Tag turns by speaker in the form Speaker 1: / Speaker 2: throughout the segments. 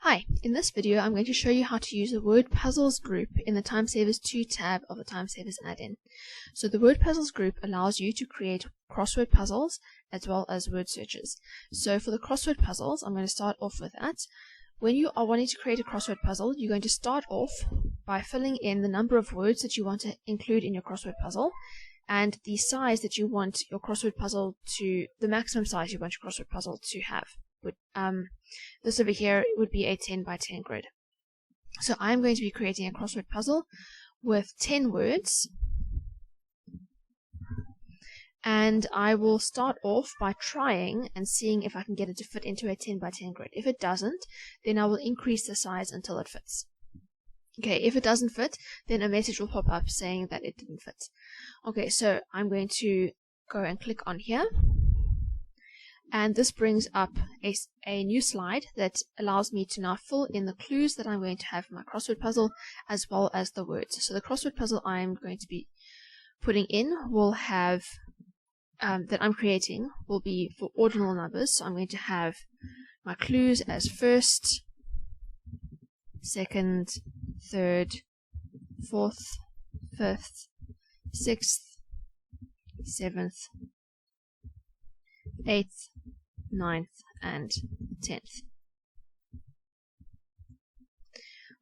Speaker 1: Hi, in this video I'm going to show you how to use the Word Puzzles group in the Timesavers 2 tab of the Timesavers add-in. So the Word Puzzles group allows you to create crossword puzzles as well as word searches. So for the crossword puzzles, I'm going to start off with that. When you are wanting to create a crossword puzzle, you're going to start off by filling in the number of words that you want to include in your crossword puzzle and the size that you want your crossword puzzle to, the maximum size you want your crossword puzzle to have. This over here would be a 10 by 10 grid. So I'm going to be creating a crossword puzzle with 10 words, and I will start off by trying and seeing if I can get it to fit into a 10 by 10 grid. If it doesn't, then I will increase the size until it fits. Okay, if it doesn't fit, then a message will pop up saying that it didn't fit. Okay, so I'm going to go and click on here. And this brings up a new slide that allows me to now fill in the clues that I'm going to have for my crossword puzzle as well as the words. So the crossword puzzle I'm going to be putting in will have, that I'm creating, will be for ordinal numbers. So I'm going to have my clues as first, second, third, fourth, fifth, sixth, seventh, 8th, 9th, and 10th.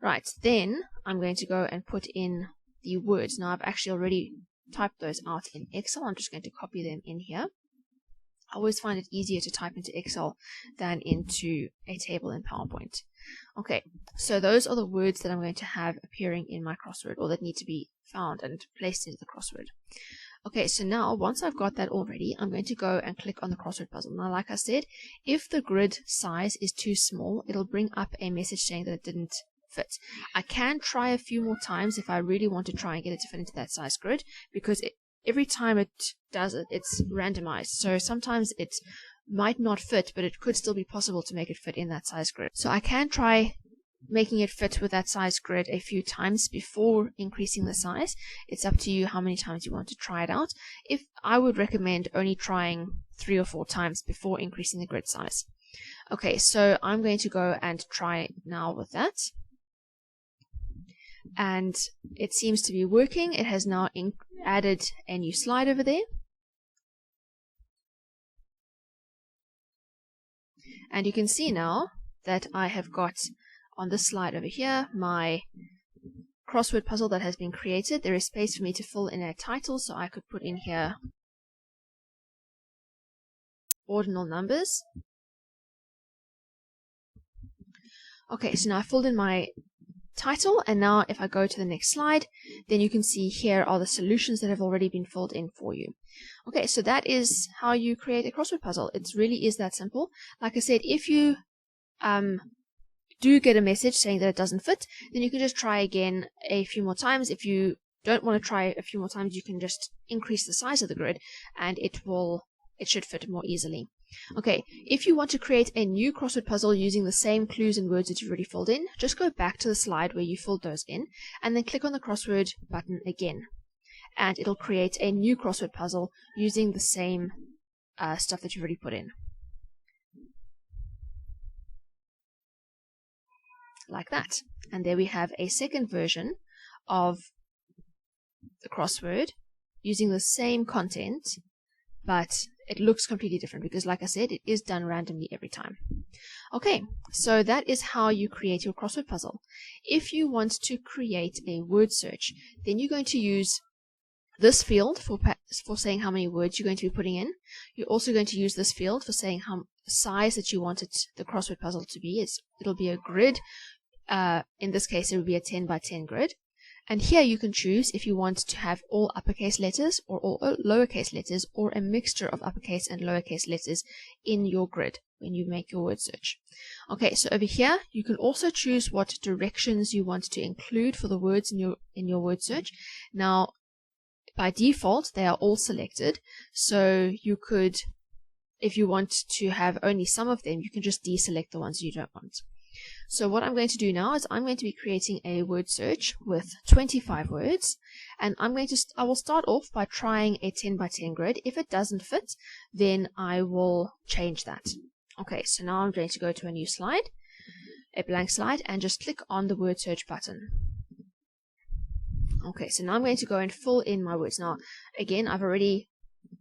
Speaker 1: Right, then I'm going to go and put in the words. Now I've actually already typed those out in Excel. I'm just going to copy them in here. I always find it easier to type into Excel than into a table in PowerPoint. Okay, so those are the words that I'm going to have appearing in my crossword, or that need to be found and placed into the crossword. Okay, so now once I've got that all ready, I'm going to go and click on the crossword puzzle. Now, like I said, if the grid size is too small, it'll bring up a message saying that it didn't fit. I can try a few more times if I really want to try and get it to fit into that size grid, because every time it does it, it's randomized. So sometimes it might not fit, but it could still be possible to make it fit in that size grid. So I can try making it fit with that size grid a few times before increasing the size. It's up to you how many times you want to try it out. If I would recommend only trying 3 or 4 times before increasing the grid size. Okay, so I'm going to go and try now with that. And it seems to be working. It has now added a new slide over there. And you can see now that I have got on this slide over here my crossword puzzle that has been created. There is space for me to fill in a title, so I could put in here ordinal numbers. Okay, so now I filled in my title, and now if I go to the next slide, then you can see here are the solutions that have already been filled in for you. Okay, so that is how you create a crossword puzzle. It really is that simple. Like I said, if you do get a message saying that it doesn't fit, then you can just try again a few more times. If you don't want to try a few more times, you can just increase the size of the grid and it should fit more easily. Okay, if you want to create a new crossword puzzle using the same clues and words that you've already filled in, just go back to the slide where you filled those in and then click on the crossword button again. And it'll create a new crossword puzzle using the same stuff that you've already put in. Like that. And there we have a second version of the crossword using the same content, but it looks completely different because, like I said, it is done randomly every time. Okay, so that is how you create your crossword puzzle. If you want to create a word search, then you're going to use this field for saying how many words you're going to be putting in. You're also going to use this field for saying how size that you want the crossword puzzle to be. It'll be a grid. In this case, it would be a 10 by 10 grid. And here you can choose if you want to have all uppercase letters or all lowercase letters, or a mixture of uppercase and lowercase letters in your grid when you make your word search. Okay, so over here you can also choose what directions you want to include for the words in your word search. Now, by default, they are all selected, so you could, if you want to have only some of them, you can just deselect the ones you don't want. So what I'm going to do now is I'm going to be creating a word search with 25 words, and I will start off by trying a 10 by 10 grid. If it doesn't fit, then I will change that. Okay, so now I'm going to go to a new slide. a blank slide and just click on the word search button. Okay, so now I'm going to go and fill in my words. Now, again, I've already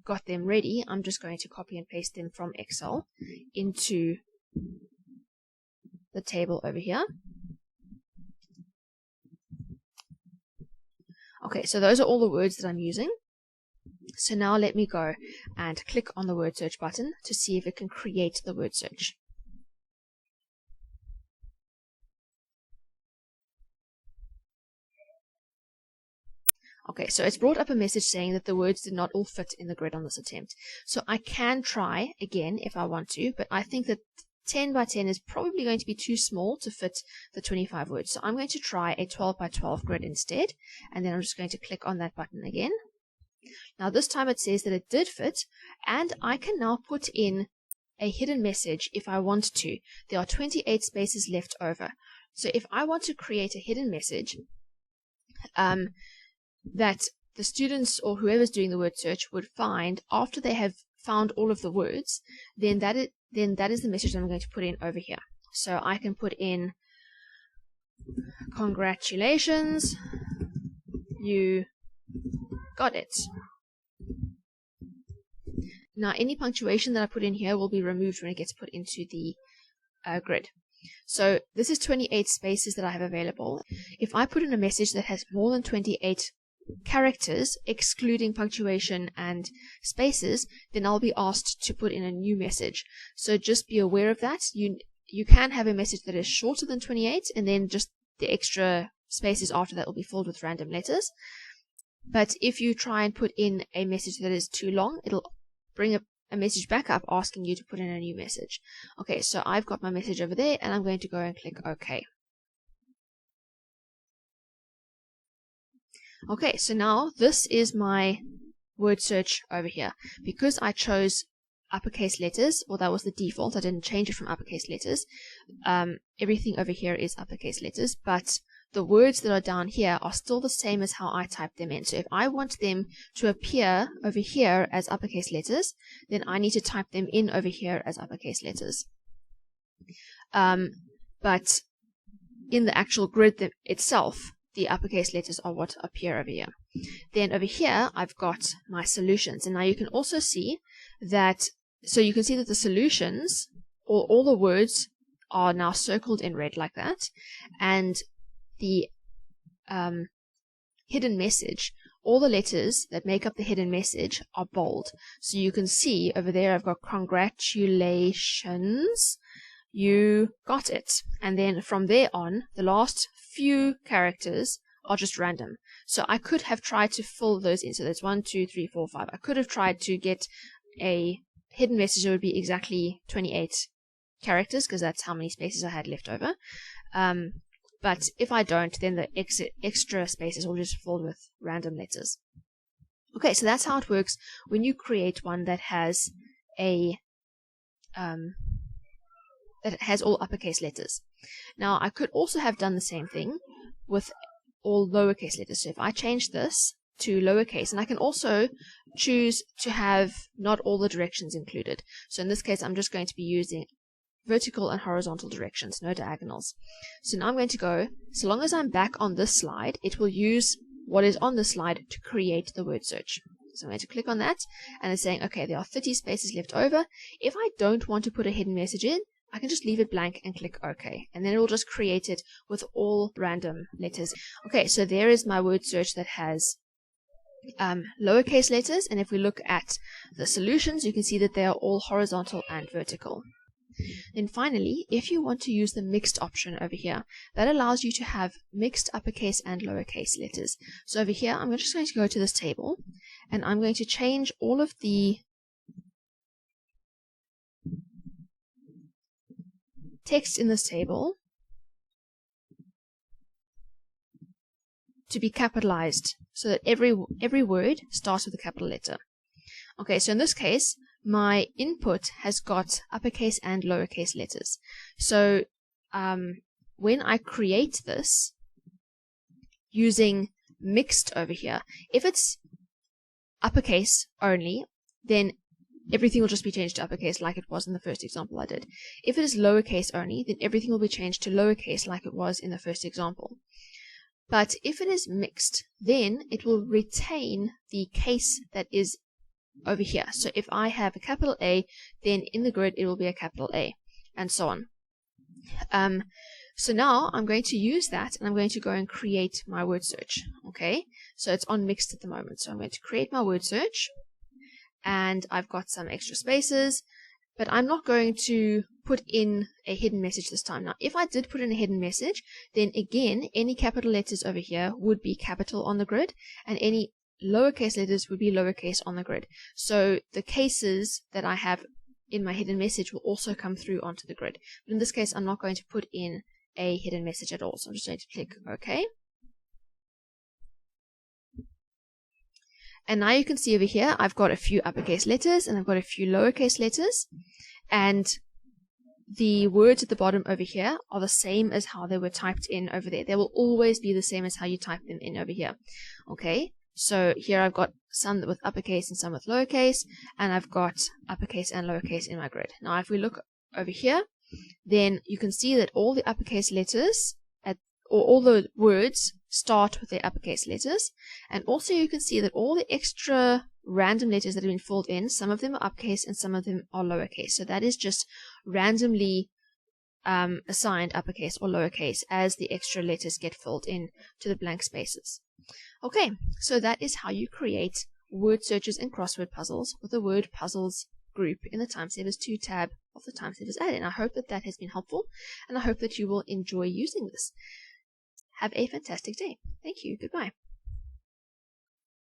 Speaker 1: got them ready. I'm just going to copy and paste them from Excel into the table over here. Okay, so those are all the words that I'm using. So now let me go and click on the word search button to see if it can create the word search. Okay, so it's brought up a message saying that the words did not all fit in the grid on this attempt. So I can try again if I want to, but I think that 10 by 10 is probably going to be too small to fit the 25 words. So I'm going to try a 12 by 12 grid instead, and then I'm just going to click on that button again. Now this time it says that it did fit, and I can now put in a hidden message if I want to. There are 28 spaces left over. So if I want to create a hidden message that the students or whoever's doing the word search would find after they have found all of the words, then that is the message that I'm going to put in over here. So I can put in, congratulations, you got it. Now any punctuation that I put in here will be removed when it gets put into the grid. So this is 28 spaces that I have available. If I put in a message that has more than 28 characters, excluding punctuation and spaces, then I'll be asked to put in a new message. So just be aware of that. You can have a message that is shorter than 28, and then just the extra spaces after that will be filled with random letters. But if you try and put in a message that is too long, it'll bring a message back up asking you to put in a new message. Okay, so I've got my message over there, and I'm going to go and click OK. Okay, so now this is my word search over here. Because I chose uppercase letters, well, that was the default, I didn't change it from uppercase letters. Everything over here is uppercase letters, but the words that are down here are still the same as how I typed them in. So if I want them to appear over here as uppercase letters, then I need to type them in over here as uppercase letters. But in the actual grid itself, the uppercase letters are what appear over here. Then over here, I've got my solutions. And now you can also see that, so you can see that the solutions, or all the words are now circled in red like that. And the hidden message, all the letters that make up the hidden message are bold. So you can see over there I've got congratulations, you got it. And then from there on, the last few characters are just random. So I could have tried to fill those in. So that's 1, 2, 3, 4, 5. I could have tried to get a hidden message that would be exactly 28 characters, because that's how many spaces I had left over. But if I don't, then the extra spaces will just fill with random letters. Okay, so that's how it works when you create one that has a that has all uppercase letters. Now, I could also have done the same thing with all lowercase letters. So if I change this to lowercase, and I can also choose to have not all the directions included. So in this case, I'm just going to be using vertical and horizontal directions, no diagonals. So now I'm going to go, so long as I'm back on this slide, it will use what is on the slide to create the word search. So I'm going to click on that, and it's saying, okay, there are 30 spaces left over. If I don't want to put a hidden message in, I can just leave it blank and click OK. And then it will just create it with all random letters. Okay, so there is my word search that has lowercase letters. And if we look at the solutions, you can see that they are all horizontal and vertical. Then finally, if you want to use the mixed option over here, that allows you to have mixed uppercase and lowercase letters. So over here, I'm just going to go to this table, and I'm going to change all of the text in this table to be capitalized, so that every word starts with a capital letter. Okay, so in this case, my input has got uppercase and lowercase letters. So when I create this using mixed over here, if it's uppercase only, then everything will just be changed to uppercase like it was in the first example I did. If it is lowercase only, then everything will be changed to lowercase like it was in the first example. But if it is mixed, then it will retain the case that is over here. So if I have a capital A, then in the grid it will be a capital A, and so on. So now I'm going to use that, and I'm going to go and create my word search. Okay, so it's on mixed at the moment. So I'm going to create my word search, and I've got some extra spaces, but I'm not going to put in a hidden message this time. Now, if I did put in a hidden message, then again, any capital letters over here would be capital on the grid, and any lowercase letters would be lowercase on the grid. So the cases that I have in my hidden message will also come through onto the grid. But in this case, I'm not going to put in a hidden message at all. So I'm just going to click OK. And now you can see over here, I've got a few uppercase letters and I've got a few lowercase letters. And the words at the bottom over here are the same as how they were typed in over there. They will always be the same as how you type them in over here. Okay, so here I've got some with uppercase and some with lowercase, and I've got uppercase and lowercase in my grid. Now if we look over here, then you can see that all the uppercase letters, or all the words start with their uppercase letters, and also you can see that all the extra random letters that have been filled in, some of them are uppercase and some of them are lowercase. So that is just randomly assigned uppercase or lowercase as the extra letters get filled in to the blank spaces. Okay, so that is how you create word searches and crossword puzzles with the word puzzles group in the Time Savers 2 tab of the Time Savers add-in. I hope that that has been helpful, and I hope that you will enjoy using this. Have a fantastic day. Thank you. Goodbye.